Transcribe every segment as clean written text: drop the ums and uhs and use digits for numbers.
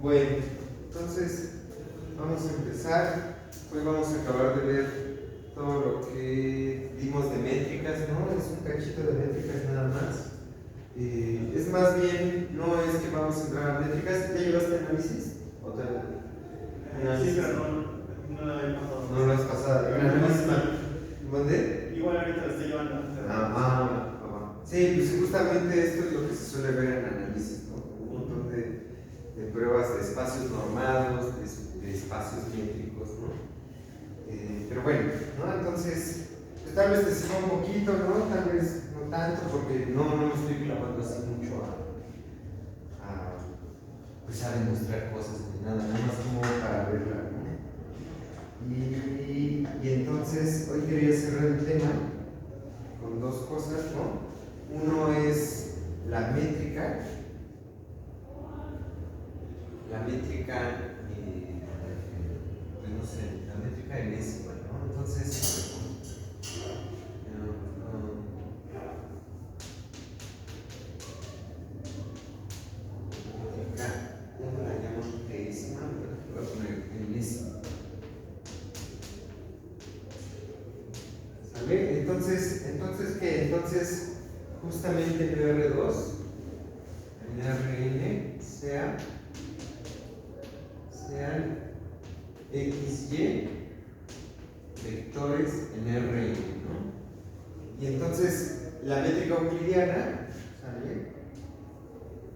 Bueno, entonces vamos a empezar. Hoy vamos a acabar de ver todo lo que dimos de métricas, ¿no? Es un cachito de métricas nada más. Es más bien, no es que vamos a entrar a métricas. ¿Ya llevaste análisis? ¿O te... Sí, pero no lo he pasado. No lo has pasado. ¿Dónde? Igual ahorita lo estoy llevando. Sí, pues justamente esto es lo que se suele ver en análisis, ¿no? Un montón de pruebas de espacios normados, de espacios métricos, ¿no? Pero bueno, ¿no? Entonces, pues, tal vez te sirva un poquito, ¿no? Tal vez no tanto, porque no me estoy clavando así mucho pues a demostrar cosas ni nada más como para verla, ¿no? Y entonces, hoy quería cerrar el tema con dos cosas, ¿no? Uno es la métrica, pues no sé, la métrica enésima, ¿no? Entonces, ¿cómo la llamo? Enésima, voy a poner enésima. ¿Sale? Entonces, ¿qué? Entonces, justamente el R2, el RN, sean XY vectores en Rn, ¿no? Y entonces, la métrica euclidiana, ¿sale?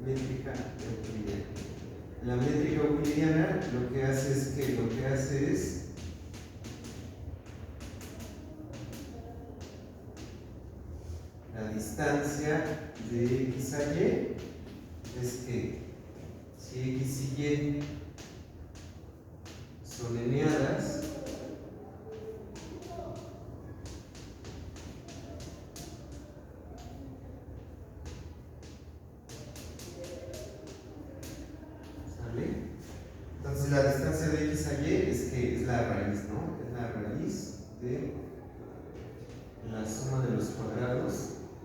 Métrica euclidiana. La métrica euclidiana lo que hace es la distancia de X a Y es que si X y Y son eneadas, ¿sale? Entonces la distancia de X a Y es la raíz, ¿no? Es la raíz de la suma de los cuadrados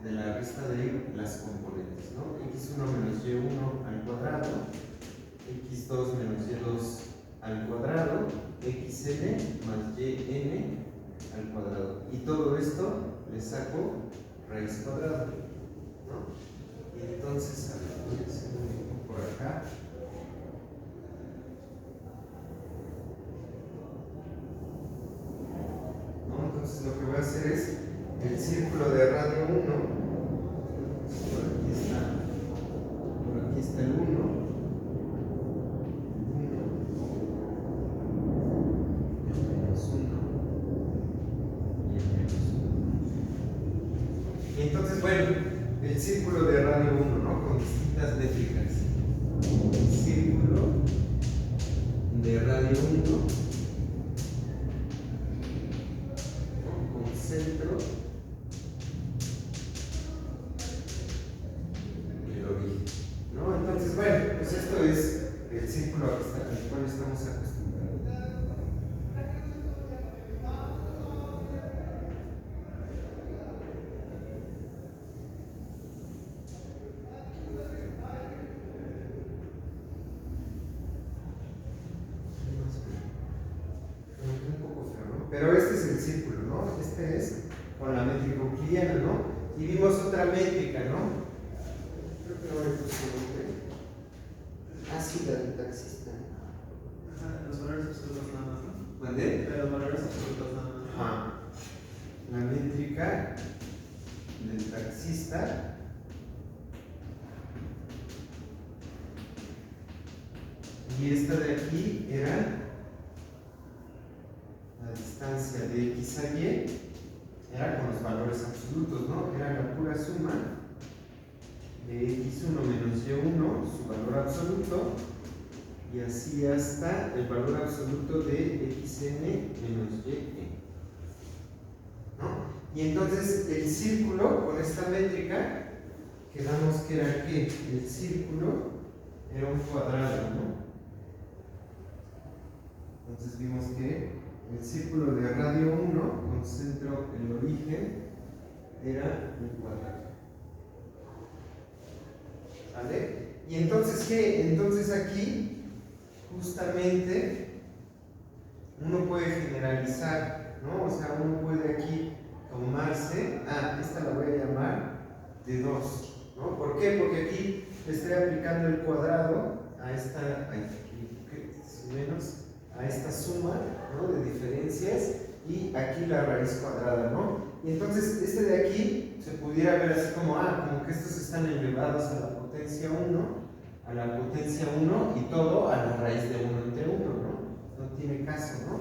de la resta de las componentes, ¿no? X1 menos Y1 al cuadrado, X2 menos Y2 al cuadrado, Xn más Yn al cuadrado. Y todo esto le saco raíz cuadrada, ¿no? Y entonces, a ver, voy a hacer un dibujo por acá. ¿No? Entonces lo que voy a hacer es el círculo de radio 1, por aquí está el 1, y entonces, bueno, el círculo de radio 1, ¿no? Con distintas métricas. Círculo de radio 1 con centro y el origen, ¿no? Entonces, bueno, pues esto es el círculo al cual estamos acostumbrados. Un poco feo, ¿no? Pero este es el círculo, ¿no? Este es con la métrica euclidiana, ¿no? Y vimos otra métrica, ¿no? Creo que no me puse nombre. Ah, sí, la del taxista. Los valores absolutos nada más, ¿no? ¿Mandé? Los valores absolutos nada más. Ajá. La métrica del taxista. Y esta de aquí era la distancia de X a Y, era con los valores absolutos, ¿no? Era la pura suma de X1 menos Y1, su valor absoluto, y así hasta el valor absoluto de Xn menos Y, ¿no? Y entonces el círculo, con esta métrica, quedamos que era que el círculo era un cuadrado, ¿no? Entonces vimos que el círculo de radio 1 con centro en el origen era un cuadrado. ¿Vale? Y entonces, ¿qué? Entonces aquí justamente uno puede generalizar, ¿no? O sea, uno puede aquí tomarse, esta la voy a llamar de 2, ¿no? ¿Por qué? Porque aquí le estoy aplicando el cuadrado a esta, menos, a esta suma, ¿no? De diferencias y aquí la raíz cuadrada, ¿no? Y entonces este de aquí se pudiera ver así como, como que estos están elevados a la potencia 1, y todo a la raíz de 1 entre 1, ¿no? No tiene caso, ¿no?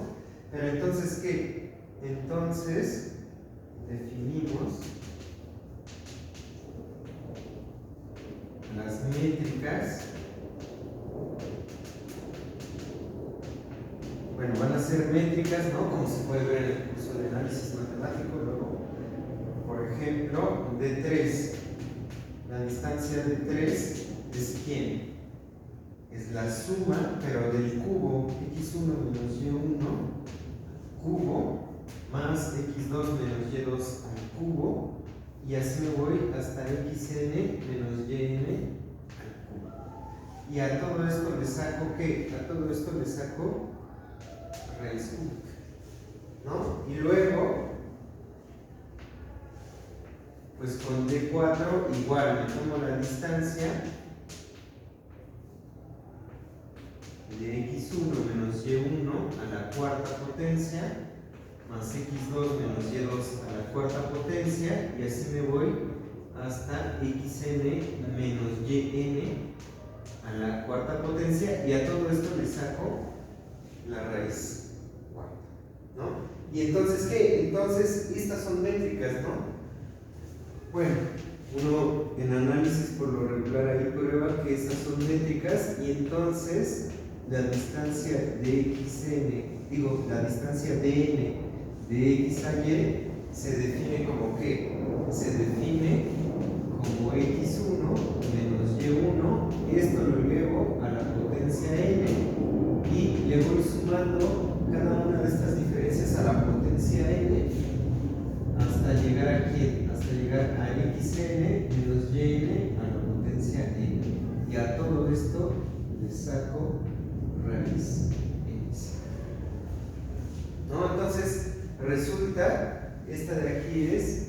Pero entonces, ¿qué? Entonces, definimos las métricas. Bueno, van a ser métricas, ¿no? Como se puede ver en el curso de análisis matemático, luego, por ejemplo, de 3. La distancia de 3 es ¿quién? Es la suma, pero del cubo x1 menos y1 cubo más x2 menos y2 al cubo, y así me voy hasta xn menos yn al cubo. Y a todo esto le saco ¿qué? A todo esto le saco raíz cúbica, ¿no? Y luego, pues con D4 igual, me tomo la distancia de x1 menos y1 a la cuarta potencia más x2 menos y2 a la cuarta potencia, y así me voy hasta xn menos yn a la cuarta potencia, y a todo esto le saco la raíz cuarta, ¿no? Y entonces, ¿qué? Entonces, estas son métricas, ¿no? Bueno, uno en análisis por lo regular ahí prueba que esas son métricas, y entonces la distancia de xn, la distancia dn de x a y se define como ¿qué? Se define como x1 menos y1, y esto lo elevo a la potencia n, y le voy sumando cada una de estas diferencias a la potencia n hasta llegar a ¿quién? Hasta llegar a xn menos yn a la potencia n, y a todo esto le saco raíz x, ¿no? Entonces resulta, esta de aquí es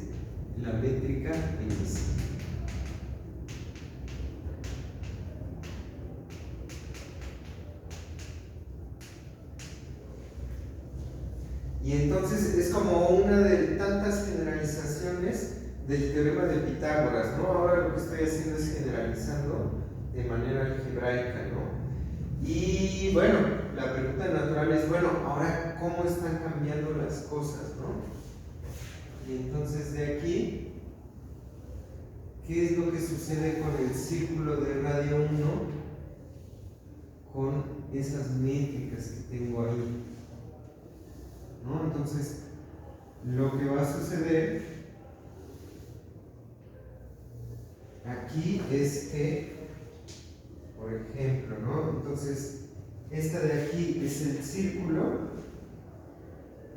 la métrica x. Y entonces es como una de tantas generalizaciones del teorema de Pitágoras, ¿no? Ahora lo que estoy haciendo es generalizando de manera algebraica, ¿no? Y bueno, la pregunta natural es, bueno, ahora ¿cómo están cambiando las cosas, no? Y entonces de aquí, ¿qué es lo que sucede con el círculo de radio 1? Con esas métricas que tengo ahí, ¿no? Entonces, lo que va a suceder aquí es que, por ejemplo, ¿no? Entonces, esta de aquí es el círculo,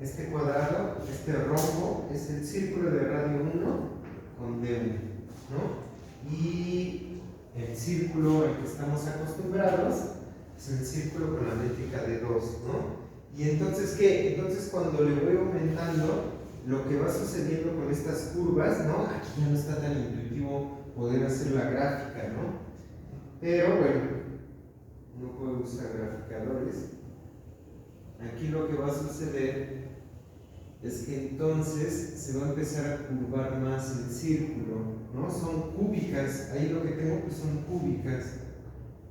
este cuadrado, este rojo, es el círculo de radio 1 con D1, ¿no? Y el círculo al que estamos acostumbrados es el círculo con la métrica de 2, ¿no? Y entonces, ¿qué? Entonces, cuando le voy aumentando, lo que va sucediendo con estas curvas, ¿no? Aquí ya no está tan intuitivo poder hacer la gráfica, ¿no? Pero bueno, no puedo usar graficadores. Aquí lo que va a suceder es que entonces se va a empezar a curvar más el círculo, ¿no? Son cúbicas, ahí lo que tengo que son cúbicas.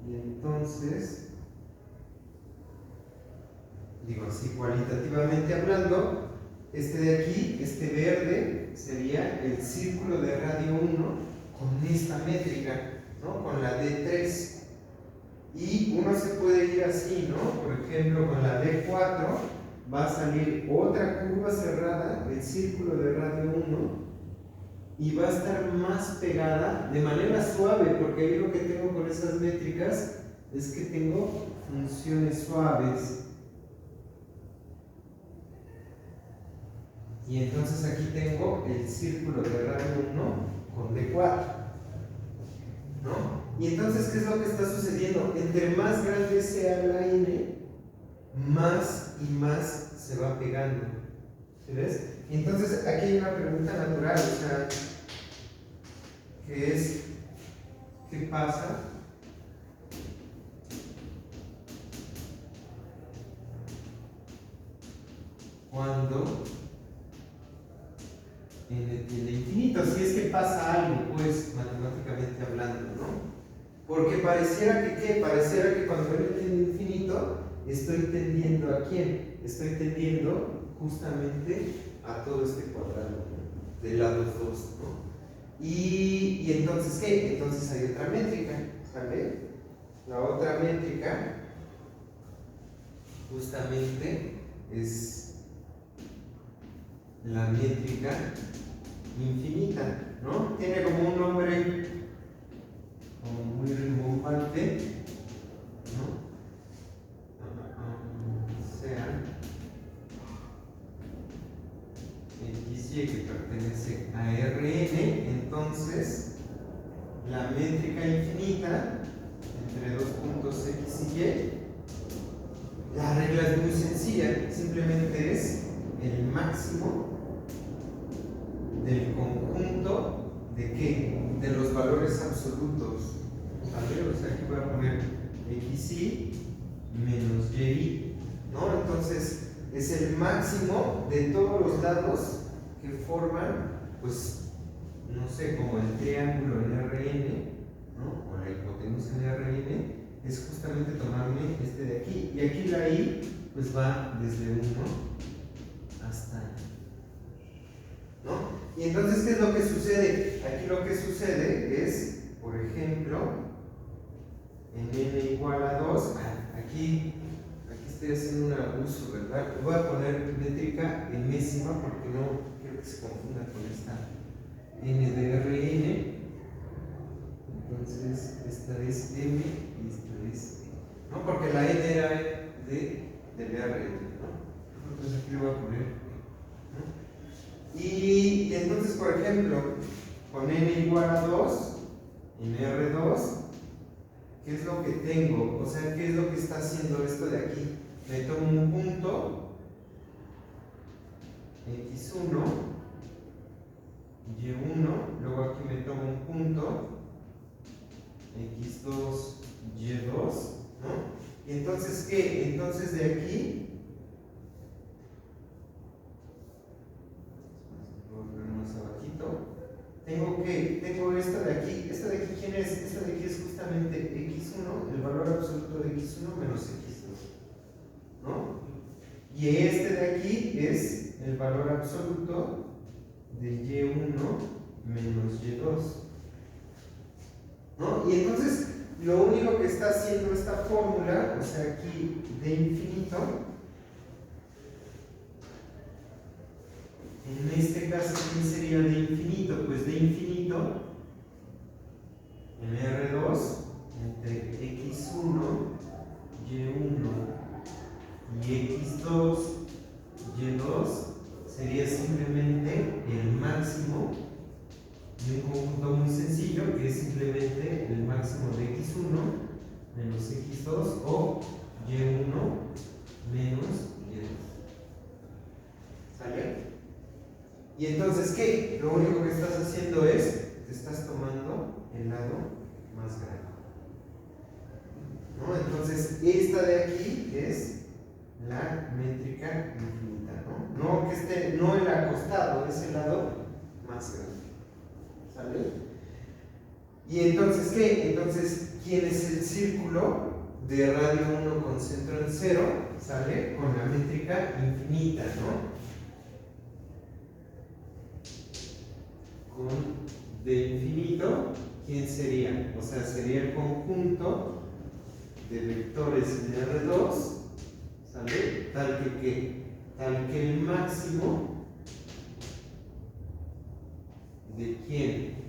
Y entonces, digo así cualitativamente hablando, este de aquí, este verde, sería el círculo de radio 1 con esta métrica, ¿no? Con la D3. Y uno se puede ir así, ¿no? Por ejemplo, con la D4 va a salir otra curva cerrada, el círculo de radio 1, y va a estar más pegada de manera suave, porque ahí lo que tengo con esas métricas es que tengo funciones suaves. Y entonces aquí tengo el círculo de radio 1 con D4, ¿no? Y entonces, ¿qué es lo que está sucediendo? Entre más grande sea la n, más y más se va pegando. ¿Sí ves? Y entonces, aquí hay una pregunta natural, o sea, que es, ¿qué pasa cuando n tiende a infinito? Si es que pasa algo, pues, matemáticamente hablando, ¿no? Porque pareciera que, ¿qué? Pareciera que cuando n tiende a infinito, estoy tendiendo ¿a quién? Estoy tendiendo justamente a todo este cuadrado, ¿no? Del lado 2, ¿no? Y entonces, ¿qué? Entonces hay otra métrica, ¿sale? La otra métrica justamente es la métrica infinita, ¿no? Tiene como un nombre como muy rimbombante, ¿no? Sea XY que pertenece a Rn, entonces la métrica infinita entre dos puntos X y Y, la regla es muy sencilla, simplemente es el máximo del conjunto de ¿qué? De los valores absolutos, ¿vale? O sea, aquí voy a poner XY menos YI, ¿no? Entonces, es el máximo de todos los dados que forman, pues, no sé, como el triángulo en Rn, ¿no? O la hipotenusa en Rn, es justamente tomarme este de aquí. Y aquí la I, pues va desde 1 hasta I, ¿no? Y entonces, ¿qué es lo que sucede? Aquí lo que sucede es, por ejemplo, en n igual a 2, aquí estoy haciendo un abuso, ¿verdad? Voy a poner métrica enésima porque no quiero que se confunda con esta n de Rn. Entonces, esta es m y esta es n, ¿no? Porque la n era del Rn, ¿no? Entonces aquí le voy a poner, ¿no? Y entonces, por ejemplo, con n igual a 2, en R2, ¿qué es lo que tengo? O sea, ¿qué es lo que está haciendo esto de aquí? Me tomo un punto x1, y1, luego aquí me tomo un punto x2, y2, ¿no? Y entonces, ¿qué? Entonces de aquí más abajito, tengo esta de aquí. ¿Esta de aquí quién es? Esta de aquí es justamente x1, el valor absoluto de x1 menos x2, ¿no? Y este de aquí es el valor absoluto de y1 menos y2, ¿no? Y entonces lo único que está haciendo esta fórmula, o sea, aquí de infinito, en este caso, ¿quién sería de infinito? Pues de infinito en R2 entre x1, y1 y x2, y2 sería simplemente el máximo de un conjunto muy sencillo que es simplemente el máximo de x1 menos x2 o y1 menos y2. ¿Sale? Y entonces, ¿qué? Lo único que estás haciendo es, te estás tomando el lado más grande, ¿no? Entonces, esta de aquí es la métrica infinita, ¿no? No que esté, no el acostado, es el lado más grande. ¿Sale? Y entonces, ¿qué? Entonces, ¿quién es el círculo de radio 1 con centro en 0? ¿Sale? Con la métrica infinita, ¿no? Con de infinito, ¿quién sería? O sea, sería el conjunto de vectores de R2, ¿sale? Tal que el máximo de quién.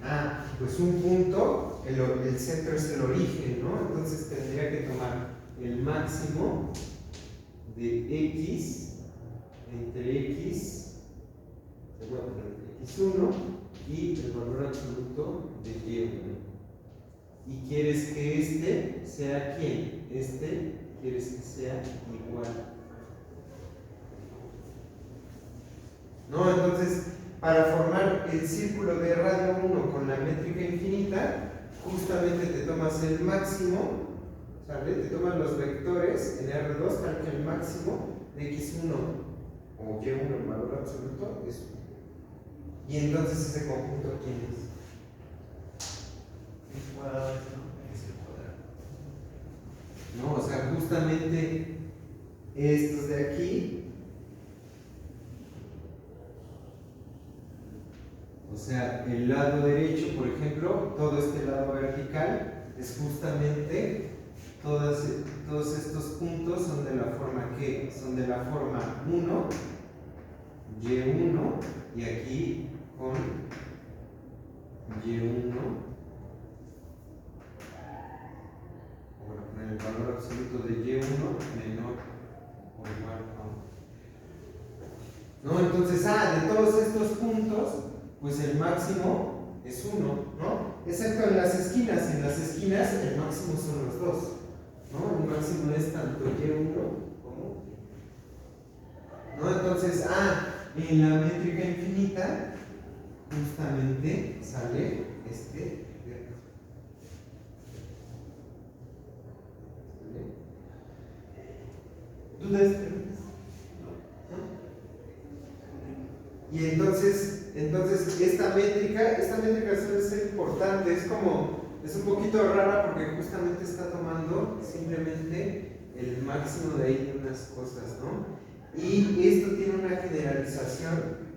Pues un punto, el centro es el origen, ¿no? Entonces tendría que tomar el máximo de x entre x, se voy a poner x1 y el valor absoluto de y1. y quieres que este sea ¿quién? Este quieres que sea igual. ¿No? Entonces, para formar el círculo de radio 1 con la métrica infinita, justamente te tomas el máximo, ¿sale? Te tomas los vectores en R2 para que el máximo de X1 o Y1 en valor absoluto es 1. Y entonces ese conjunto, ¿quién es? El cuadrado, ¿no? Es el cuadrado. No, o sea, justamente estos de aquí, o sea, el lado derecho, por ejemplo, todo este lado vertical es justamente todos estos puntos son de la forma ¿qué? Son de la forma 1, Y1, y aquí con Y1, bueno, con el valor absoluto de Y1 menor o igual a 1. ¿No? Entonces, de todos estos puntos, pues el máximo es 1, ¿no? Excepto en las esquinas el máximo son los dos, ¿no? El máximo es tanto Y1 como Y. ¿No? Entonces, en la métrica infinita, justamente sale este vector. ¿Sale? ¿Dudas? ¿No? Y entonces esta métrica suele ser importante, es un poquito rara porque justamente está tomando simplemente el máximo de ahí de unas cosas, ¿no? Y esto tiene una generalización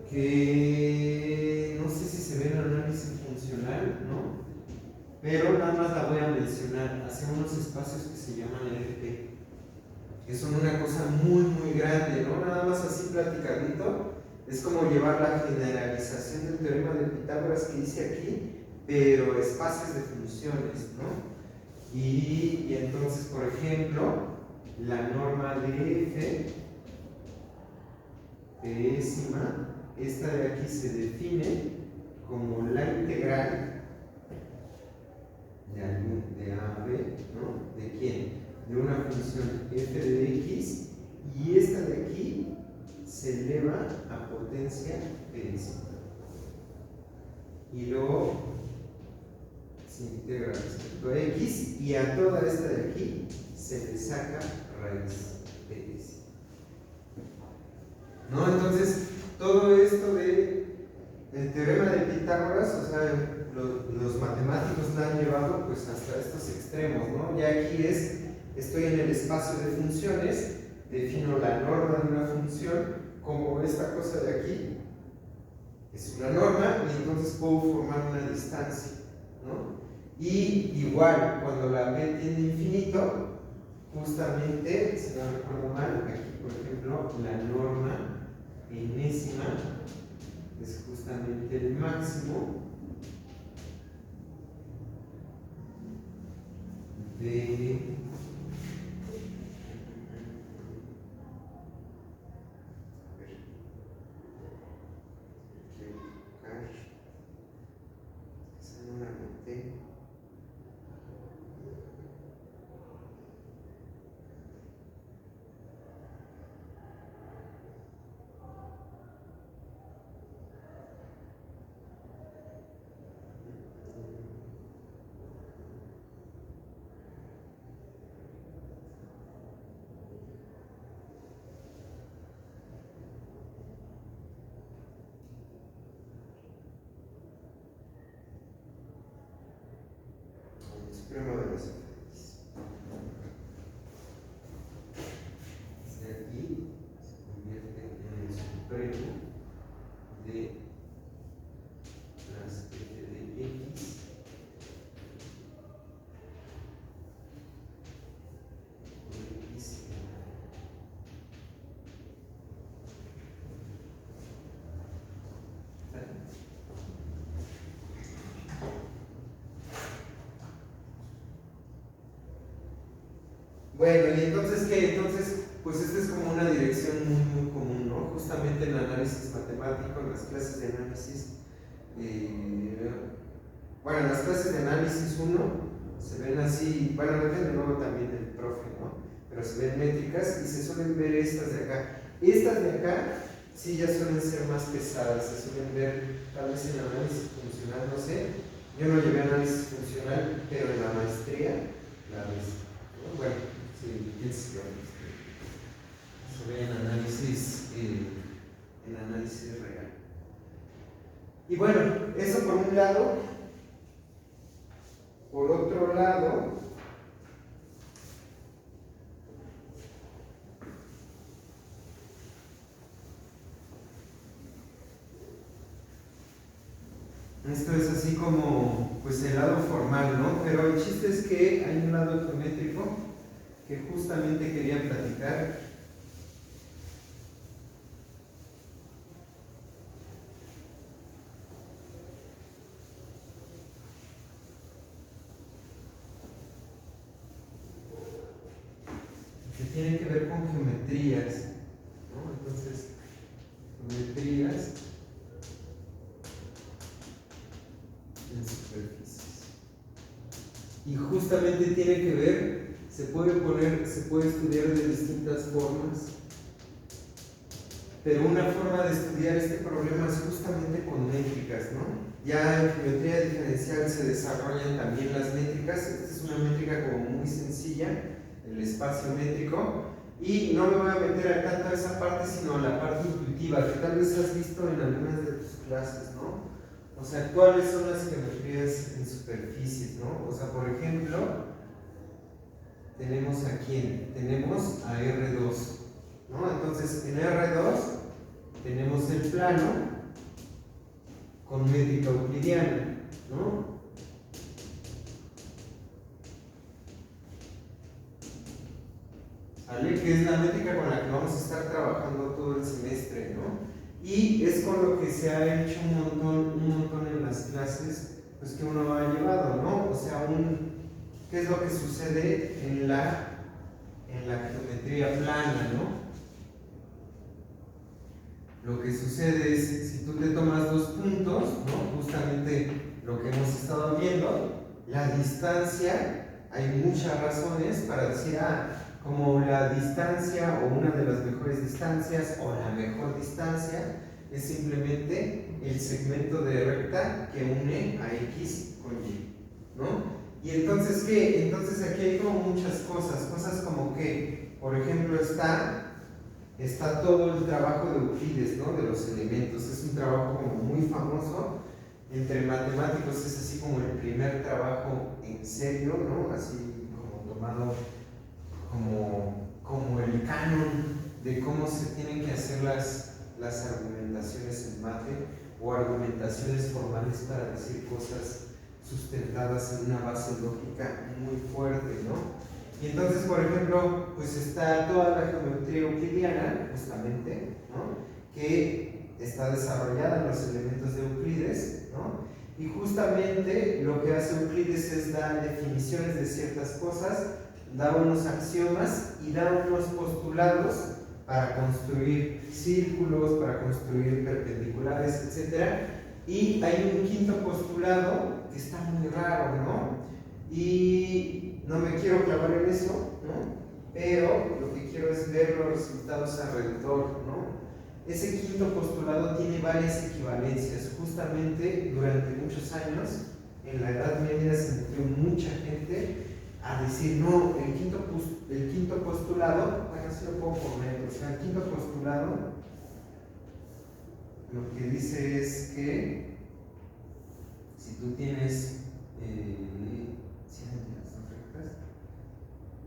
que no sé si se ve en el análisis funcional, ¿no? Pero nada más la voy a mencionar. Hace unos espacios que se llaman LP, que son una cosa muy muy grande, ¿no? Nada más así platicadito, es como llevar la generalización del teorema de Pitágoras que hice aquí, pero espacios de funciones, ¿no? Y entonces, por ejemplo, la norma de F, décima, esta de aquí se define como la integral de A a B, ¿no? ¿De quién? De una función f de x, y esta de aquí se eleva a potencia p décima. Y luego se integra respecto a x, y a toda esta de aquí se le saca raíz p décima. ¿No? Entonces, todo esto de el teorema de Pitágoras, o sea, los matemáticos lo han llevado pues hasta estos extremos, ¿no? Ya aquí estoy en el espacio de funciones, defino la norma de una función como esta cosa de aquí, es una norma, y entonces puedo formar una distancia, ¿no? Y igual, cuando la b tiene infinito, justamente, si no recuerdo mal, aquí por ejemplo, la norma enésima es justamente el máximo de supremo de las f. De aquí se convierte en el supremo de las f de x por x. Bueno, y entonces, ¿qué? Entonces, pues esta es como una dirección muy, muy común, ¿no? Justamente en el análisis matemático, en las clases de análisis, bueno, las clases de análisis 1 se ven así, bueno, depende luego también del profe, ¿no? Pero se ven métricas y se suelen ver estas de acá. Estas de acá sí ya suelen ser más pesadas, se suelen ver tal vez en análisis funcional, no sé. Yo no llevé análisis funcional, pero en la maestría la ves, ¿no? Bueno, sí, piensas que se ve en análisis real. Y bueno, eso por un lado. Por otro lado, esto es así como pues el lado formal, ¿no? Pero el chiste es que hay un lado geométrico que justamente quería platicar. Que tiene que ver con geometrías, ¿no? Entonces, geometrías en superficies. Y justamente tiene que ver, se puede estudiar de distintas formas, pero una forma de estudiar este problema es justamente con métricas, ¿no? Ya en geometría diferencial se desarrollan también las métricas. Esta es una métrica como muy sencilla, el espacio métrico, y no me voy a meter tanto a esa parte, sino a la parte intuitiva, que tal vez has visto en algunas de tus clases, ¿no? O sea, ¿cuáles son las geometrías en superficies, no? O sea, por ejemplo, tenemos a quién? Tenemos a R2, ¿no? Entonces, en R2 tenemos el plano con métrica euclidiana, ¿no? ¿Vale? Que es la métrica con la que vamos a estar trabajando todo el semestre, ¿no? Y es con lo que se ha hecho un montón en las clases pues, que uno ha llevado, ¿no? O sea, ¿qué es lo que sucede en la geometría plana, ¿no? Lo que sucede es, si tú te tomas dos puntos, ¿no? Justamente lo que hemos estado viendo, la distancia, hay muchas razones para decir, como la distancia o una de las mejores distancias o la mejor distancia es simplemente el segmento de recta que une a X con Y, ¿no? Y entonces, ¿qué? Entonces aquí hay como muchas cosas como que, por ejemplo, está todo el trabajo de Euclides, ¿no? De los elementos. Es un trabajo como muy famoso entre matemáticos, es así como el primer trabajo en serio, ¿no? Así como tomado como el canon de cómo se tienen que hacer las argumentaciones en mate o argumentaciones formales para decir cosas sustentadas en una base lógica muy fuerte, ¿no? Y entonces, por ejemplo, pues está toda la geometría euclidiana, justamente, ¿no? Que está desarrollada en los elementos de Euclides, ¿no? Y justamente lo que hace Euclides es dar definiciones de ciertas cosas, da unos axiomas y da unos postulados para construir círculos, para construir perpendiculares, etc. Y hay un quinto postulado que está muy raro, ¿no? Y no me quiero clavar en eso, ¿no? Pero lo que quiero es ver los resultados alrededor, ¿no? Ese quinto postulado tiene varias equivalencias. Justamente durante muchos años, en la Edad Media, se metió mucha gente a decir, no, el quinto postulado, bueno, así lo puedo poner, o sea, el quinto postulado lo que dice es que si tú tienes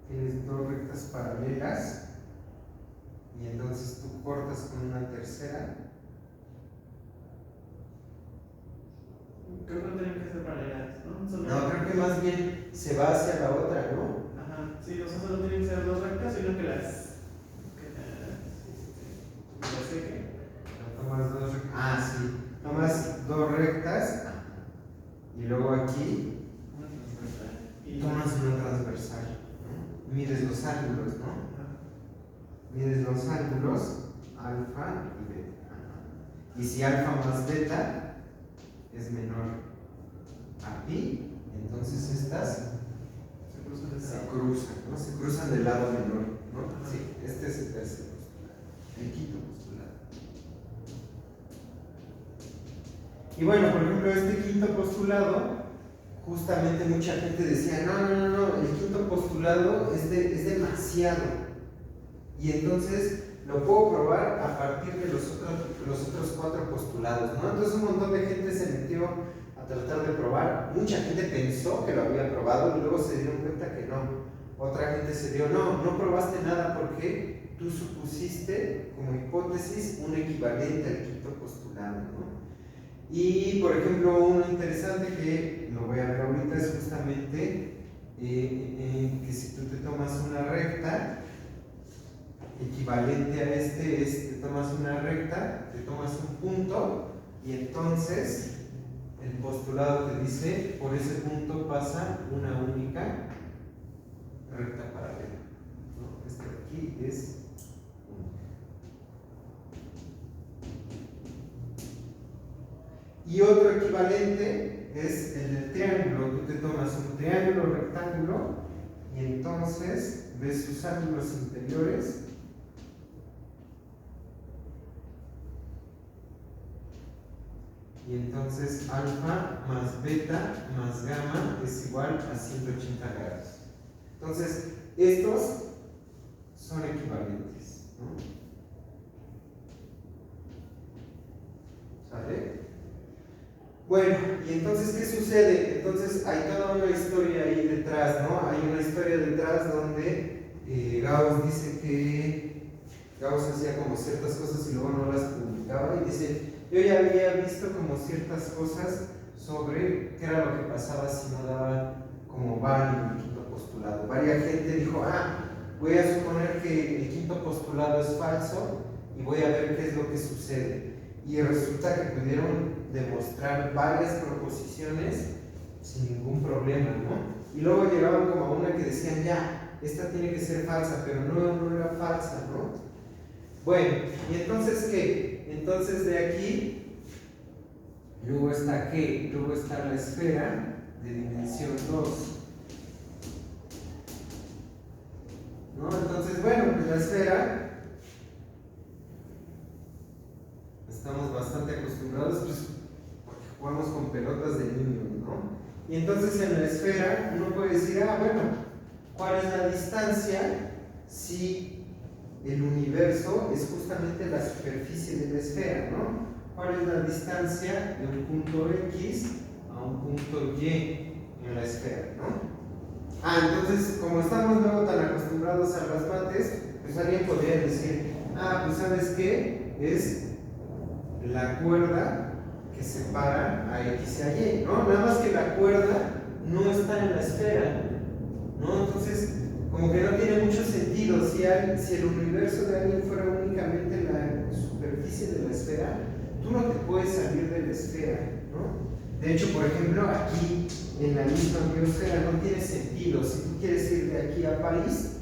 tienes dos rectas paralelas y entonces tú cortas con una tercera. Creo que no tienen que ser paralelas, ¿no? No, creo que más bien se va hacia la otra, ¿no? Ajá, sí, o sea, solo tienen que ser dos rectas y una que las seque. Tomas dos rectas. Sí. Tomas dos rectas y luego aquí tomas una transversal, ¿no? Mides los ángulos, ¿no? Mides los ángulos, alfa y beta. Y si alfa más beta es menor a pi, entonces estas se cruzan, ¿no? Se cruzan del lado menor, ¿no? Sí, este es el tercer postulado, el quinto postulado. Y bueno, por ejemplo, este quinto postulado, justamente mucha gente decía, no, el quinto postulado es demasiado. Y entonces lo puedo probar a partir de los otros 4 postulados, ¿no? Entonces un montón de gente se metió a tratar de probar. Mucha gente pensó que lo había probado y luego se dieron cuenta que no. Otra gente se dio, no probaste nada porque tú supusiste como hipótesis un equivalente al quinto postulado, ¿no? Y por ejemplo, uno interesante que lo voy a ver ahorita es justamente que si tú te tomas una recta equivalente a te tomas una recta, te tomas un punto y entonces el postulado te dice por ese punto pasa una única recta paralela, ¿no? Este de aquí es única. Y otro equivalente es el del triángulo. Tú te tomas un triángulo rectángulo y entonces ves sus ángulos interiores. Y entonces alfa más beta más gamma es igual a 180 grados. Entonces, estos son equivalentes, ¿no? ¿Sale? Bueno, y entonces, ¿qué sucede? Entonces, hay toda una historia ahí detrás, ¿no? Hay una historia detrás donde Gauss dice que Gauss hacía como ciertas cosas y luego no las publicaba y dice, yo ya había visto como ciertas cosas sobre qué era lo que pasaba si no daba como válido el quinto postulado. Varia gente dijo, voy a suponer que el quinto postulado es falso y voy a ver qué es lo que sucede. Y resulta que pudieron demostrar varias proposiciones sin ningún problema, ¿no? Y luego llegaban como a una que decían, ya, esta tiene que ser falsa, pero no era falsa, ¿no? Bueno, ¿y entonces qué? Entonces de aquí, luego está ¿qué? Luego está la esfera de dimensión 2. ¿No? Entonces, bueno, pues la esfera, estamos bastante acostumbrados, pues, porque jugamos con pelotas de niños, ¿no? Y entonces en la esfera uno puede decir, bueno, ¿cuál es la distancia si el universo es justamente la superficie de la esfera, ¿no? ¿Cuál es la distancia de un punto X a un punto Y en la esfera, ¿no? Entonces, como estamos luego tan acostumbrados a las mates, pues alguien podría decir, pues ¿sabes qué? Es la cuerda que separa a X y a Y, ¿no? Nada más que la cuerda no está en la esfera, ¿no? Entonces, como que no tiene mucho sentido. Si el universo de alguien fuera únicamente la superficie de la esfera, tú no te puedes salir de la esfera, ¿no? De hecho, por ejemplo, aquí en la misma biosfera no tiene sentido. Si tú quieres ir de aquí a París,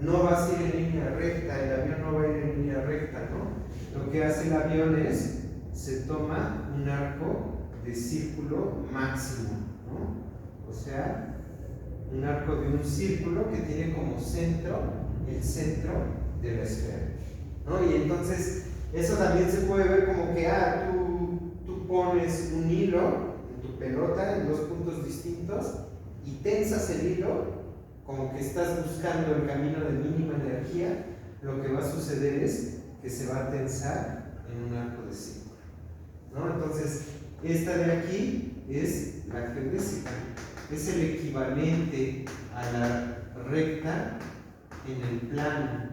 no vas a ir en línea recta, el avión no va a ir en línea recta, ¿no? Lo que hace el avión es, se toma un arco de círculo máximo, ¿no? O sea, un arco de un círculo que tiene como centro el centro de la esfera, ¿no? Y entonces eso también se puede ver como que tú pones un hilo en tu pelota en dos puntos distintos y tensas el hilo como que estás buscando el camino de mínima energía. Lo que va a suceder es que se va a tensar en un arco de círculo, ¿no? Entonces esta de aquí es la geodésica. Es el equivalente a la recta en el plano.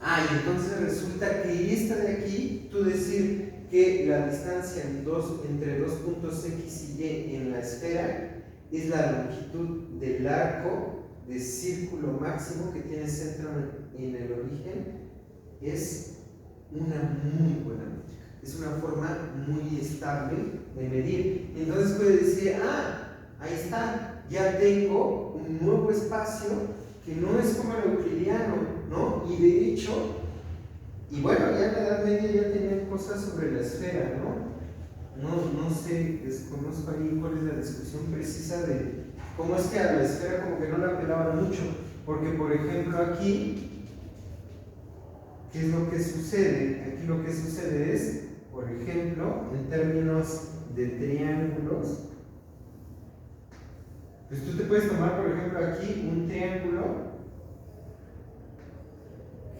Y entonces resulta que esta de aquí, tú decir que la distancia entre dos puntos X y Y en la esfera es la longitud del arco de círculo máximo que tiene centro en el origen, es una muy buena métrica. Es una forma muy estable de medir. Entonces puede decir, ahí está, ya tengo un nuevo espacio que no es como el euclidiano, ¿no? Y de hecho, y bueno, ya en la Edad Media ya tenían cosas sobre la esfera, ¿no? no sé, desconozco ahí cuál es la discusión precisa de cómo es que a la esfera como que no la pelaban mucho, porque por ejemplo aquí, ¿qué es lo que sucede? Aquí lo que sucede es, por ejemplo, en términos de triángulos, pues tú te puedes tomar, por ejemplo, aquí un triángulo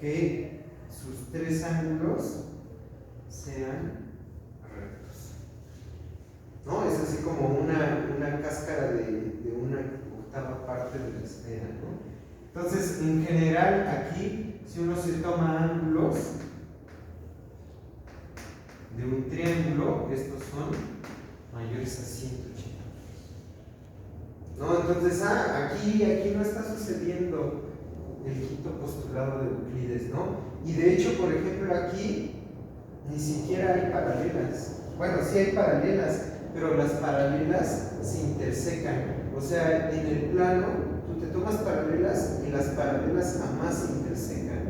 que sus tres ángulos sean rectos, ¿no? Es así como una cáscara de una octava parte de la esfera, ¿no? Entonces, en general, aquí, si uno se toma ángulos de un triángulo, estos son mayores a 180. ¿No? Entonces, aquí no está sucediendo el quinto postulado de Euclides, ¿no? Y de hecho, por ejemplo, aquí ni siquiera hay paralelas. Bueno, sí hay paralelas, pero las paralelas se intersecan. O sea, en el plano, tú te tomas paralelas y las paralelas jamás se intersecan.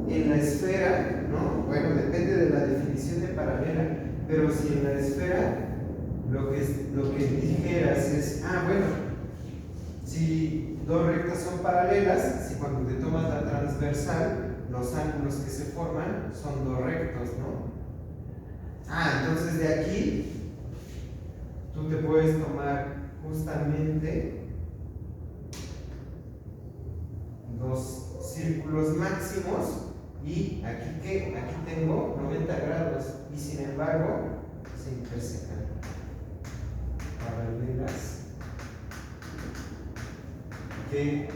En la esfera, ¿no? Bueno, depende de la definición de paralela, pero si en la esfera lo que dijeras es, bueno, si dos rectas son paralelas, si cuando te tomas la transversal, los ángulos que se forman son dos rectos, ¿no? Entonces de aquí tú te puedes tomar justamente dos círculos máximos y aquí ¿qué? Aquí tengo 90 grados y sin embargo se intersecan paralelas que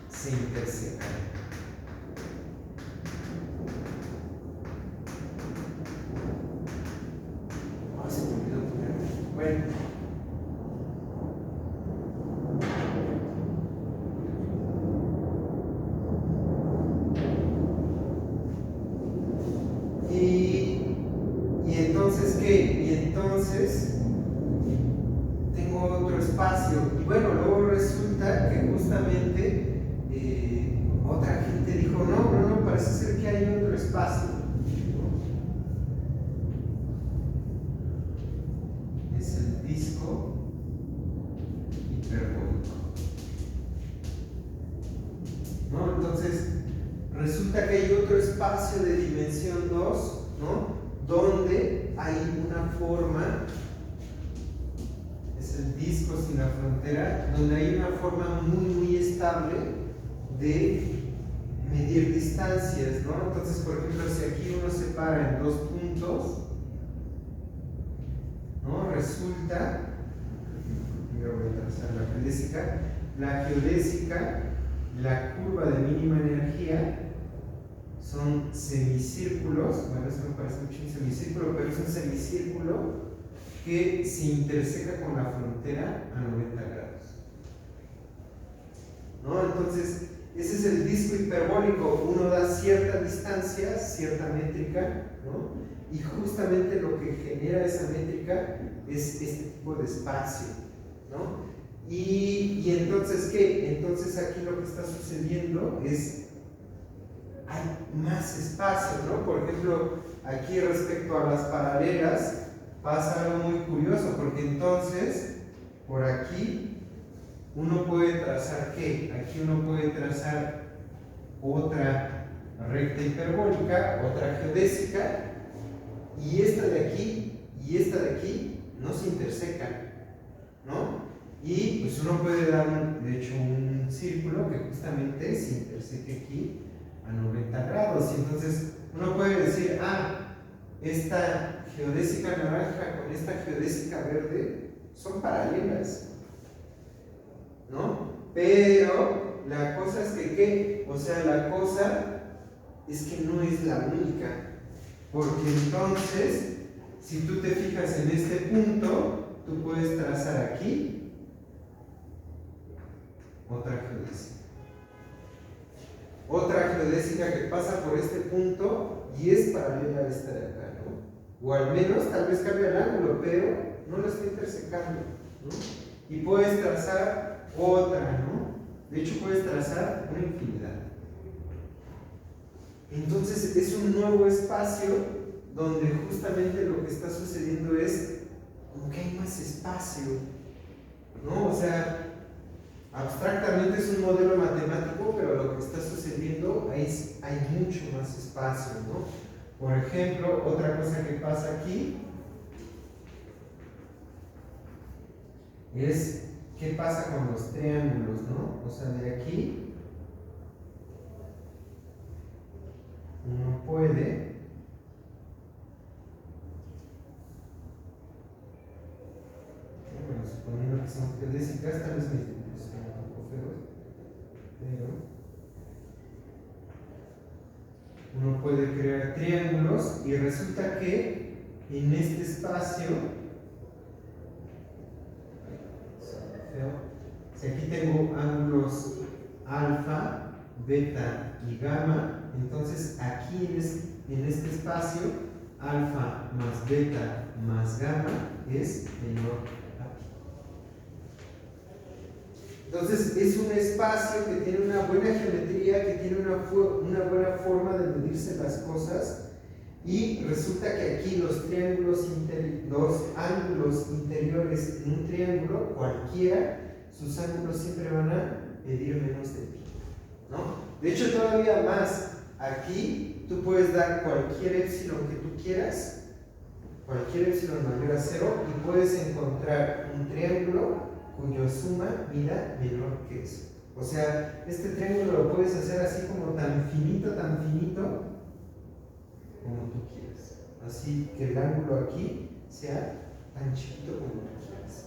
se intersecan. Se me olvidó poner. Bueno. Y entonces, ¿qué? Y entonces tengo otro espacio. Y bueno, luego resulta que justamente otra gente dijo, no, parece ser que hay otro espacio. Es el disco hiperbólico. ¿No? Entonces, resulta que hay otro espacio de dimensión 2, ¿no? Donde hay una forma, es el disco sin la frontera, donde hay una forma muy estable de medir distancias, ¿no? Entonces, por ejemplo, si aquí uno se para en dos puntos, ¿no? Resulta, voy a trazar la geodésica, la curva de mínima energía son semicírculos, bueno, eso me parece mucho un semicírculo, pero es un semicírculo que se interseca con la frontera a 90 grados, ¿no? Entonces, ese es el disco hiperbólico, uno da cierta distancia, cierta métrica, ¿no? Y justamente lo que genera esa métrica es este tipo de espacio, ¿no? Y entonces, ¿qué? Entonces aquí lo que está sucediendo es, hay más espacio, ¿no? Por ejemplo, aquí respecto a las paralelas, pasa algo muy curioso, porque entonces, por aquí, uno puede trazar ¿qué? Aquí uno puede trazar otra recta hiperbólica, otra geodésica, y esta de aquí y esta de aquí no se intersecan, ¿no? Y pues uno puede dar, de hecho, un círculo que justamente se interseque aquí a 90 grados, y entonces uno puede decir, esta geodésica naranja con esta geodésica verde son paralelas, ¿no? Pero la cosa es que, ¿qué? O sea, la cosa es que no es la única, porque entonces, si tú te fijas en este punto, tú puedes trazar aquí otra geodésica que pasa por este punto y es paralela a esta de acá, ¿no? O al menos tal vez cambia el ángulo, pero no lo está intersecando, ¿no? Y puedes trazar otra, ¿no? De hecho, puedes trazar una infinidad. Entonces es un nuevo espacio donde justamente lo que está sucediendo es como que hay más espacio, ¿no? O sea, abstractamente es un modelo matemático, pero lo que está sucediendo es hay mucho más espacio, ¿no? Por ejemplo, otra cosa que pasa aquí es qué pasa con los triángulos, ¿no? O sea, de aquí uno puede bueno, suponiendo que son geodésicas, tal vez mis dibujos son un poco feos, pero uno puede crear triángulos y resulta que en este espacio, si aquí tengo ángulos alfa, beta y gamma, entonces aquí en este espacio, alfa más beta más gamma es menor a pi. Entonces es un espacio que tiene una buena geometría, que tiene una buena forma de medirse las cosas, y resulta que aquí los ángulos interiores en un triángulo cualquiera, sus ángulos siempre van a medir menos de pi, ¿no? De hecho, todavía más, aquí tú puedes dar cualquier épsilon que tú quieras, cualquier épsilon mayor a 0, y puedes encontrar un triángulo cuya suma mida menor que eso. O sea, este triángulo lo puedes hacer así como tan finito como tú quieras. Así que el ángulo aquí sea tan chiquito como tú quieras,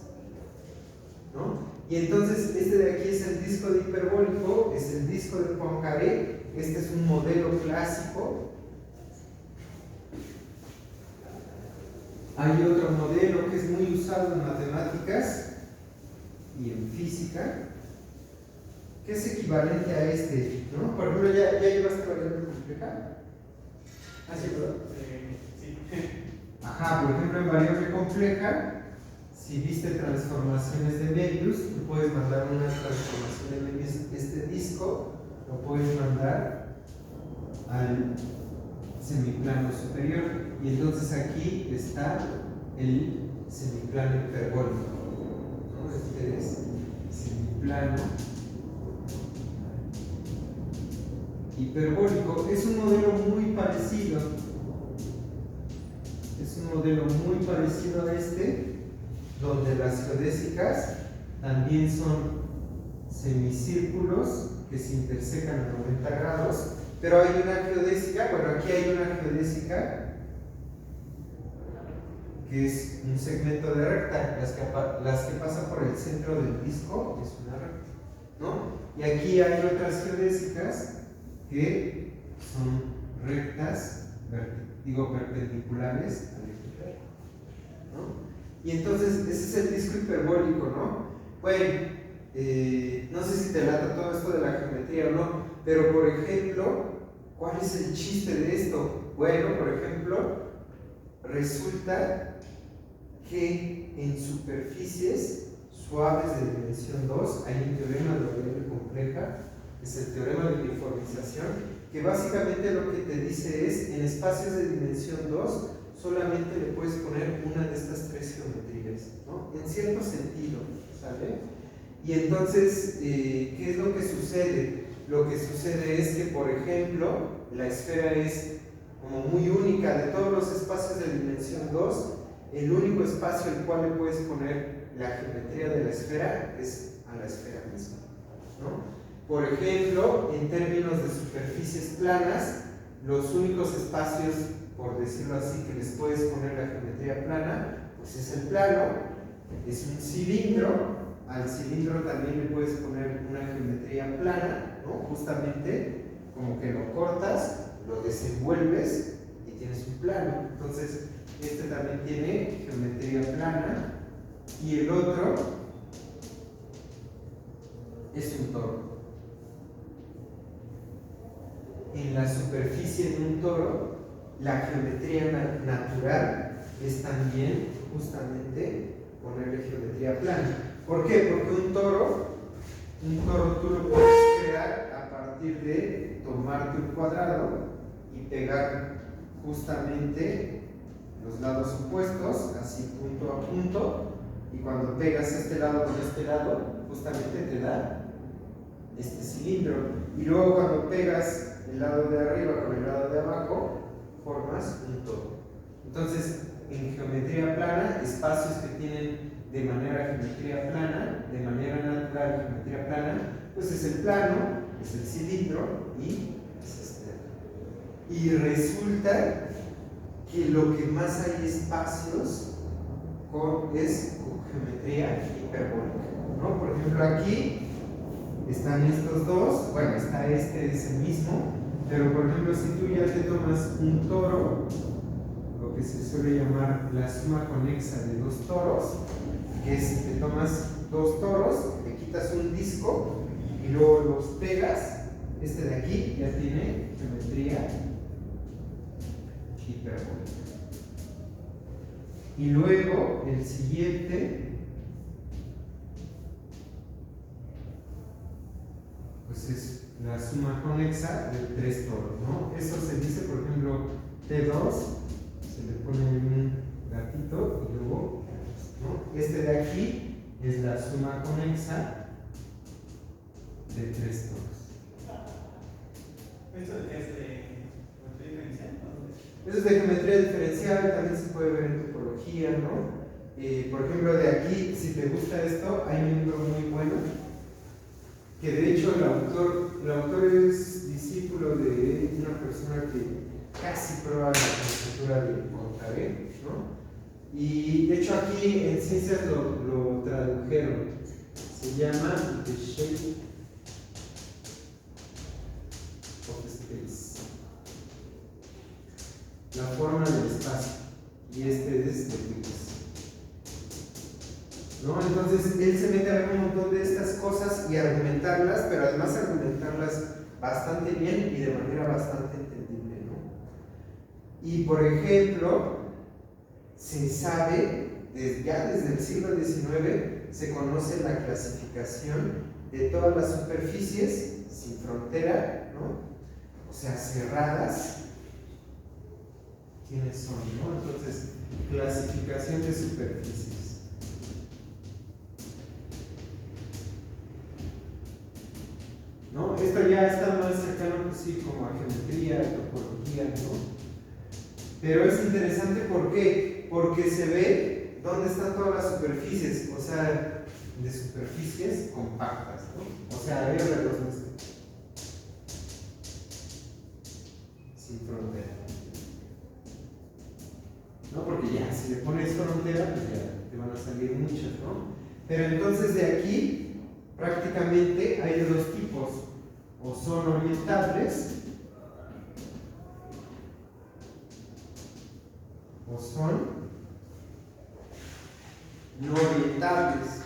¿no? Y entonces este de aquí es el disco de hiperbólico, es el disco de Poincaré. Este es un modelo clásico. Hay otro modelo que es muy usado en matemáticas y en física, que es equivalente a este, ¿no? Por ejemplo, ¿ya llevaste variable compleja? Ah, sí, perdón. Sí. Ajá, por ejemplo, en variable compleja, si viste transformaciones de Möbius, tú puedes mandar una transformación de Möbius, este disco lo puedes mandar al semiplano superior, y entonces aquí está el semiplano hiperbólico, ¿no? Este es semiplano hiperbólico. Es un modelo muy parecido, a este, donde las geodésicas también son semicírculos que se intersecan a 90 grados, pero hay una geodésica, bueno, aquí hay una geodésica que es un segmento de recta, las que pasan por el centro del disco es una recta, ¿no? Y aquí hay otras geodésicas que son rectas, perpendiculares al eje, ¿no? Y entonces ese es el disco hiperbólico, ¿no? Bueno, no sé si te lata todo esto de la geometría o no, pero por ejemplo, ¿cuál es el chiste de esto? Bueno, por ejemplo, resulta que en superficies suaves de dimensión 2 hay un teorema de variable compleja, es el teorema de uniformización, que básicamente lo que te dice es, en espacios de dimensión 2 solamente le puedes poner una de estas tres geometrías, ¿no? En cierto sentido, ¿sale? Y entonces, ¿qué es lo que sucede? Lo que sucede es que, por ejemplo, la esfera es como muy única. De todos los espacios de dimensión 2, el único espacio al cual le puedes poner la geometría de la esfera es a la esfera misma, ¿no? Por ejemplo, en términos de superficies planas, los únicos espacios, por decirlo así, que les puedes poner la geometría plana, pues es el plano, es un cilindro. Al cilindro también le puedes poner una geometría plana, ¿no? Justamente como que lo cortas, lo desenvuelves y tienes un plano. Entonces, este también tiene geometría plana, y el otro es un toro. En la superficie de un toro, la geometría natural es también justamente ponerle geometría plana. ¿Por qué? Porque un toro tú lo puedes crear a partir de tomarte un cuadrado y pegar justamente los lados opuestos, así punto a punto, y cuando pegas este lado con este lado, justamente te da este cilindro. Y luego cuando pegas el lado de arriba con el lado de abajo, formas un todo. Entonces, en geometría plana, espacios que tienen de manera geometría plana, de manera natural geometría plana, pues es el plano, es el cilindro y es este. Y resulta que lo que más hay espacios es con geometría hiperbólica, ¿no? Por ejemplo, aquí están estos dos, bueno, está este, es el mismo, pero por ejemplo, si tú ya te tomas un toro, lo que se suele llamar la suma conexa de dos toros, que es si te tomas dos toros, le quitas un disco y luego los pegas, este de aquí ya tiene geometría hiperbólica. Y luego el siguiente, pues es la suma conexa de tres toros, ¿no? Eso se dice, por ejemplo, T2, se le pone un gatito y luego, ¿no? Este de aquí es la suma conexa de tres toros. ¿Eso es de geometría diferencial? Eso es de geometría diferencial, también se puede ver en topología, ¿no? Por ejemplo, de aquí, si te gusta esto, hay un libro muy bueno, que de hecho el autor es discípulo de una persona que casi prueba la conjetura de Montague, ¿no? Y de hecho aquí en ciencias lo tradujeron. Se llama The Shape of Space. La forma del espacio. Y este es de Wiggins, ¿no? Entonces él se mete a ver un montón de estas cosas y argumentarlas, pero además argumentarlas bastante bien y de manera bastante entendible, ¿no? Y por ejemplo, se sabe, ya desde el siglo XIX, se conoce la clasificación de todas las superficies sin frontera, ¿no? O sea, cerradas. ¿Quiénes son, no? Entonces, clasificación de superficies. ¿No? Esto ya está más cercano, pues sí, como a geometría, topología, ¿no? Pero es interesante, ¿por qué? Porque se ve dónde están todas las superficies, o sea, de superficies compactas, ¿no? O sea, voy a ver los dos. Sin frontera. ¿No? Porque ya, si le pones frontera, pues ya te van a salir muchas, ¿no? Pero entonces de aquí, prácticamente hay de dos tipos, o son orientables, o son no orientables.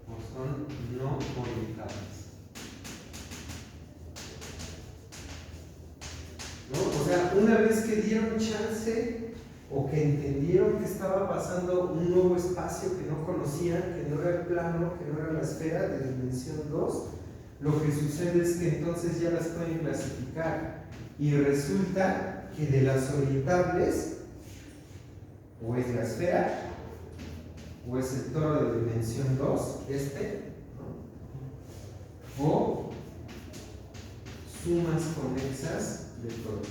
O son no orientables. ¿No? O sea, una vez que dieron chance o que entendieron que estaba pasando un nuevo espacio que no conocían, que no era el plano, que no era la esfera de dimensión 2, lo que sucede es que entonces ya las pueden clasificar y resulta que de las orientables o es la esfera o es el toro de dimensión 2, ¿no? O sumas conexas de toros.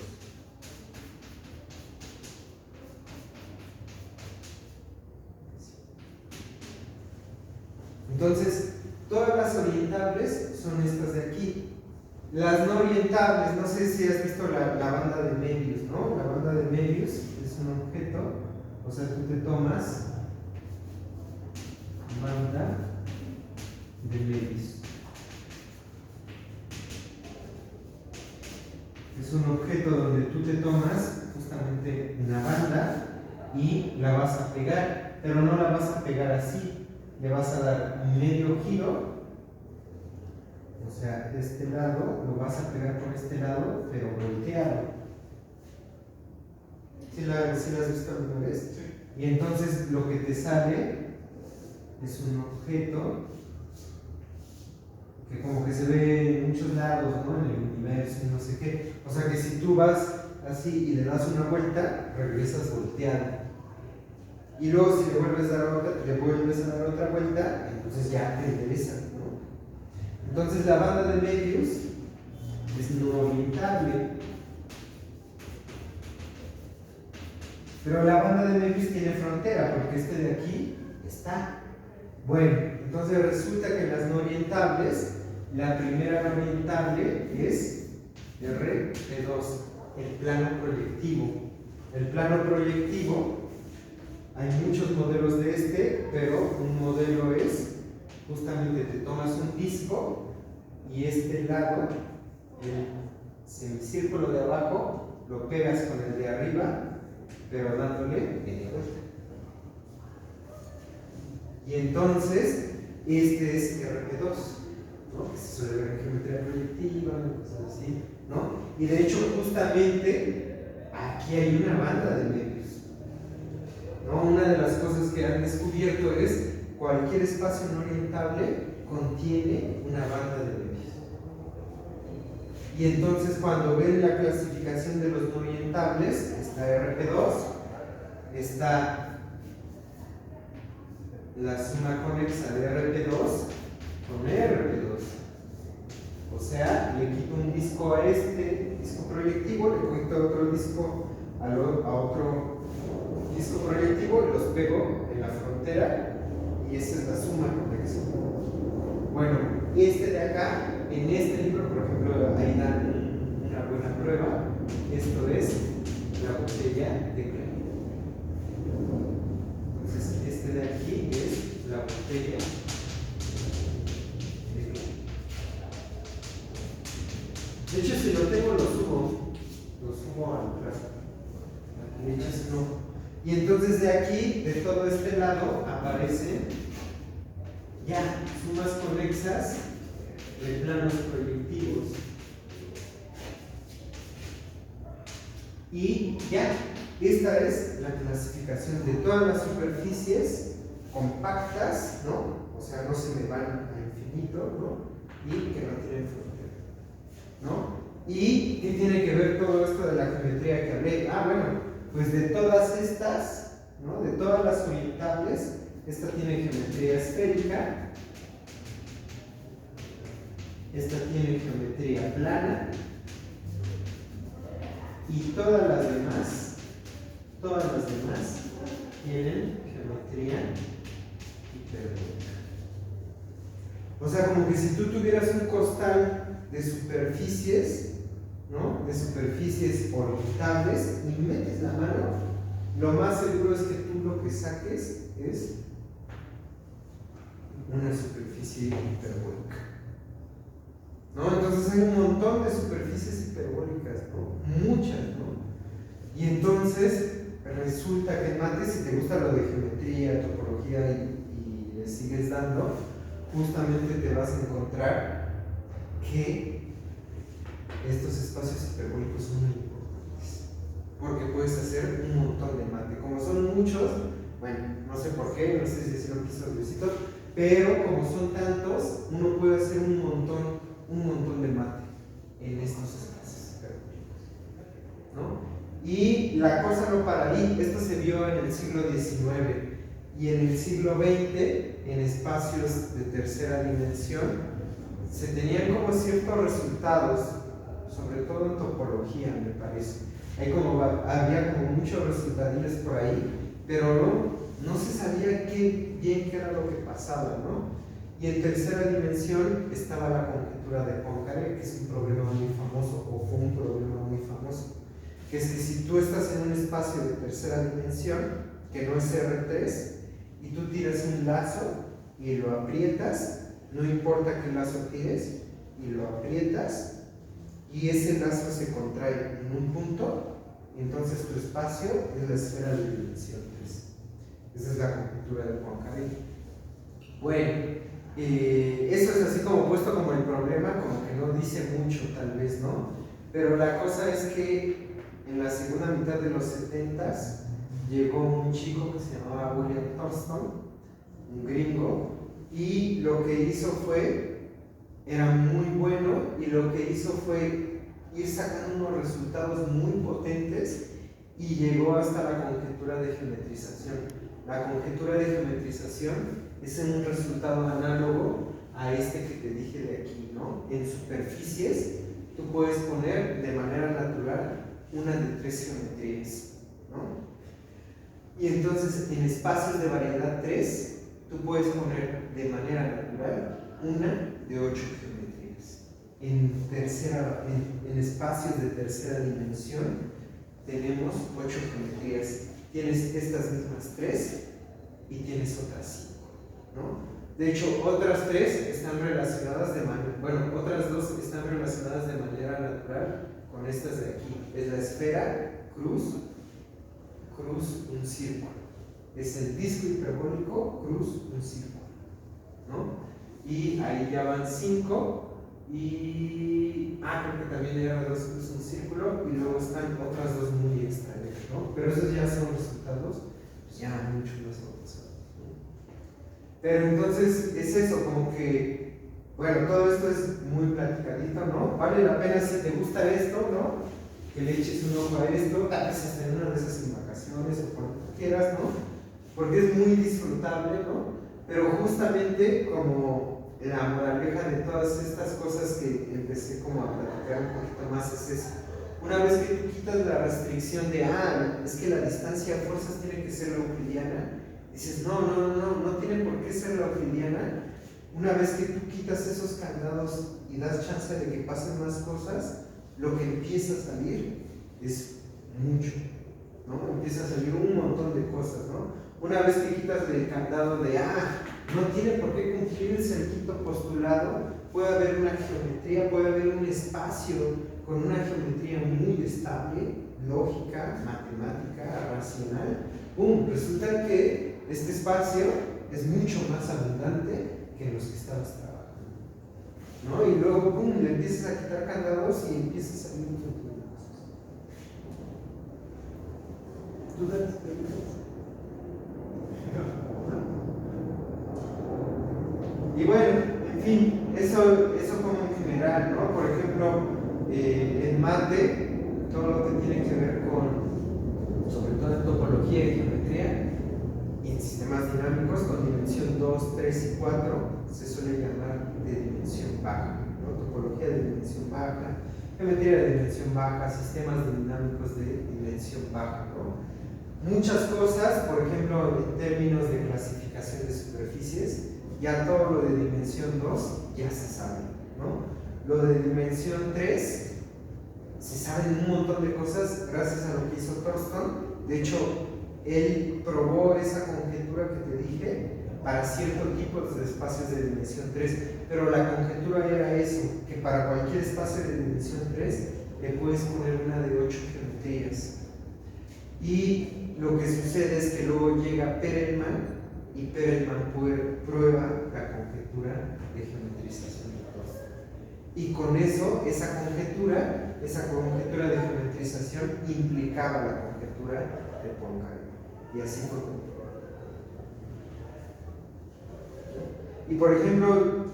Entonces, todas las orientables son estas de aquí. Las no orientables, no sé si has visto la banda de Möbius, ¿no? La banda de Möbius es un objeto, o sea, tú te tomas banda de Möbius. Es un objeto donde tú te tomas justamente una banda y la vas a pegar, pero no la vas a pegar así. Le vas a dar medio giro, o sea, este lado lo vas a pegar por este lado, pero volteado. ¿Sí la has visto alguna vez? Sí. Y entonces lo que te sale es un objeto que como que se ve en muchos lados, ¿no? En el universo y no sé qué. O sea que si tú vas así y le das una vuelta, regresas volteado. Y luego si le vuelves a dar otra vuelta, entonces ya te interesa, ¿no? Entonces la banda de Möbius es no orientable. Pero la banda de Möbius tiene frontera, porque este de aquí está. Bueno, entonces resulta que en las no orientables, la primera no orientable es RP2, el plano proyectivo. El plano proyectivo, hay muchos modelos de este, pero un modelo es, justamente te tomas un disco y este lado, el semicírculo de abajo, lo pegas con el de arriba, pero dándole media vuelta. Y entonces, este es RP2, ¿no? Que se suele ver en geometría proyectiva, cosas así, ¿no? Y de hecho, justamente, aquí hay una banda de Möbius, ¿no? Una de las cosas que han descubierto es cualquier espacio no orientable contiene una banda de Möbius. Y entonces, cuando ven la clasificación de los no orientables, está RP2, está la suma conexa de RP2 con RP2. O sea, le quito un disco a este disco proyectivo, le quito otro disco a otro disco proyectivo y los pego en la frontera y esa es la suma conexa. Bueno, este de acá, en este libro, por ejemplo, ahí dan una buena prueba. Esto es la botella de Klein. Entonces, este de aquí es la botella de Klein. De hecho, si lo tengo, lo subo al clase. Le echas un ojo. Y entonces de aquí, de todo este lado, aparecen ya sumas conexas de planos proyectivos. Y ya, esta es la clasificación de todas las superficies compactas, ¿no? O sea, no se me van a infinito, ¿no? Y que no tienen frontera, ¿no? ¿Y qué tiene que ver todo esto de la geometría que hablé? Ah, bueno, pues de todas estas, ¿no? De todas las orientables, esta tiene geometría esférica, esta tiene geometría plana, y todas las demás tienen geometría hiperbólica. O sea, como que si tú tuvieras un costal de superficies, ¿no? De superficies orientables y metes la mano, lo más seguro es que tú lo que saques es una superficie hiperbólica, ¿no? Entonces hay un montón de superficies hiperbólicas, ¿no? Muchas, ¿no? Y entonces resulta que en mate, si te gusta lo de geometría, topología y le sigues dando, justamente te vas a encontrar que estos espacios hiperbólicos son muy importantes, porque puedes hacer un montón de mate. Como son muchos, bueno, no sé por qué, no sé si es lo que hizo Luisito, pero como son tantos, uno puede hacer un montón de mate en estos espacios hiperbólicos, ¿no? Y la cosa no para ahí. Esto se vio en el siglo XIX y en el siglo XX, en espacios de tercera dimensión, se tenían como ciertos resultados, sobre todo en topología, me parece. Había como muchos resultadines por ahí, pero no se sabía bien qué era lo que pasaba, ¿no? Y en tercera dimensión estaba la conjetura de Poincaré, que es un problema muy famoso, o fue un problema muy famoso, que es que si tú estás en un espacio de tercera dimensión, que no es R3, y tú tiras un lazo y lo aprietas, no importa qué lazo tires, y lo aprietas, y ese lazo se contrae en un punto, entonces tu espacio es la esfera de dimensión 3. Esa es la conjetura de Poincaré. Bueno, eso es así como puesto como el problema, como que no dice mucho tal vez, ¿no? Pero la cosa es que en la segunda mitad de los 70s llegó un chico que se llamaba William Thurston, un gringo, y lo que hizo fue era muy bueno y lo que hizo fue ir sacando unos resultados muy potentes y llegó hasta la conjetura de geometrización. La conjetura de geometrización es un resultado análogo a este que te dije de aquí, ¿no? En superficies tú puedes poner de manera natural una de 3 geometrías, ¿no? Y entonces en espacios de variedad 3 tú puedes poner de manera natural una de 8 geometrías. En espacios de tercera dimensión tenemos 8 geometrías. Tienes estas mismas 3 y tienes otras 5, ¿no? De hecho, otras 3 están relacionadas de manera, bueno, otras 2 están relacionadas de manera natural con estas de aquí. Es la esfera, cruz, un círculo. Es el disco hiperbólico, cruz, un círculo, ¿no? Y ahí ya van 5 y creo que también era 2 cruz, un círculo, y luego están otras 2 muy extra, ¿no? Pero esos ya son resultados pues ya mucho más avanzados, ¿no? Pero entonces es eso, como que, bueno, todo esto es muy platicadito, ¿no? Vale la pena si te gusta esto, ¿no? Que le eches un ojo a esto, tal vez hasta en una de esas en vacaciones o cuando tú quieras, ¿no? Porque es muy disfrutable, ¿no? Pero justamente como la moraleja de todas estas cosas que empecé como a platicar un poquito más es eso. Una vez que tú quitas la restricción de, es que la distancia a fuerzas tiene que ser la euclidiana, dices, no tiene por qué ser la euclidiana. Una vez que tú quitas esos candados y das chance de que pasen más cosas, lo que empieza a salir es mucho, ¿no? Empieza a salir un montón de cosas, ¿no? Una vez que quitas el candado de, no tiene por qué cumplir el cerquito postulado, puede haber una geometría, puede haber un espacio con una geometría muy estable, lógica, matemática, racional. Resulta que este espacio es mucho más abundante que en los que estabas trabajando, ¿no? Y luego, le empiezas a quitar candados y empiezas a salir un montón de cosas. ¿Dudas? Y bueno, en fin, eso como en general, ¿no? Por ejemplo, en mate, todo lo que tiene que ver con, sobre todo en topología y geometría, y en sistemas dinámicos con dimensión 2, 3 y 4, se suele llamar de dimensión baja, ¿no? Topología de dimensión baja, geometría de dimensión baja, sistemas dinámicos de dimensión baja, ¿no? Muchas cosas, por ejemplo, en términos de clasificación de superficies, ya todo lo de dimensión 2 ya se sabe, ¿no? Lo de dimensión 3 se saben un montón de cosas gracias a lo que hizo Thurston. De hecho, él probó esa conjetura que te dije para ciertos tipos de espacios de dimensión 3, pero la conjetura era eso, que para cualquier espacio de dimensión 3 le puedes poner una de 8 geometrías. Y lo que sucede es que luego llega Perelman y Perelman prueba la conjetura de geometrización de Thurston. Y con eso, esa conjetura de geometrización implicaba la conjetura de Poincaré. Y así fue como. Y por ejemplo,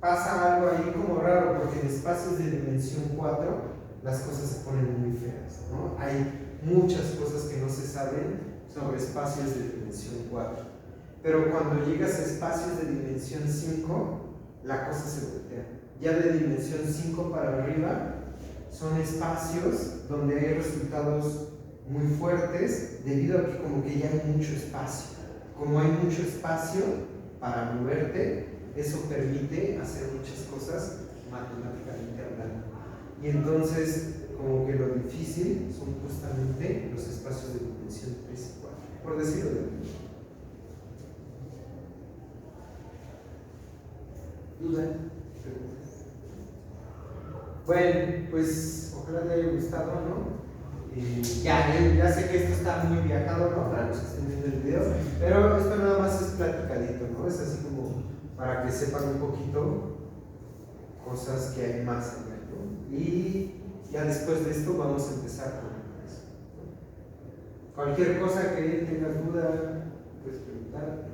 pasa algo ahí como raro, porque en espacios de dimensión 4 las cosas se ponen muy feas, ¿no? Hay muchas cosas que no se saben sobre espacios de dimensión 4. Pero cuando llegas a espacios de dimensión 5, la cosa se voltea. Ya de dimensión 5 para arriba son espacios donde hay resultados muy fuertes debido a que como que ya hay mucho espacio. Como hay mucho espacio para moverte, eso permite hacer muchas cosas matemáticamente hablando. Y entonces, como que lo difícil son justamente los espacios de dimensión 3 y 4, por decirlo de alguna manera. ¿Duda? ¿Preguntas? Bueno, pues ojalá te haya gustado, ¿no? Ya sé que esto está muy viajado, ¿no? Para los que estén viendo el video, pero esto nada más es platicadito, ¿no? Es así como para que sepan un poquito cosas que hay más allá, ¿no? Y ya después de esto vamos a empezar con eso, ¿no? Cualquier cosa que tengas duda, puedes preguntar.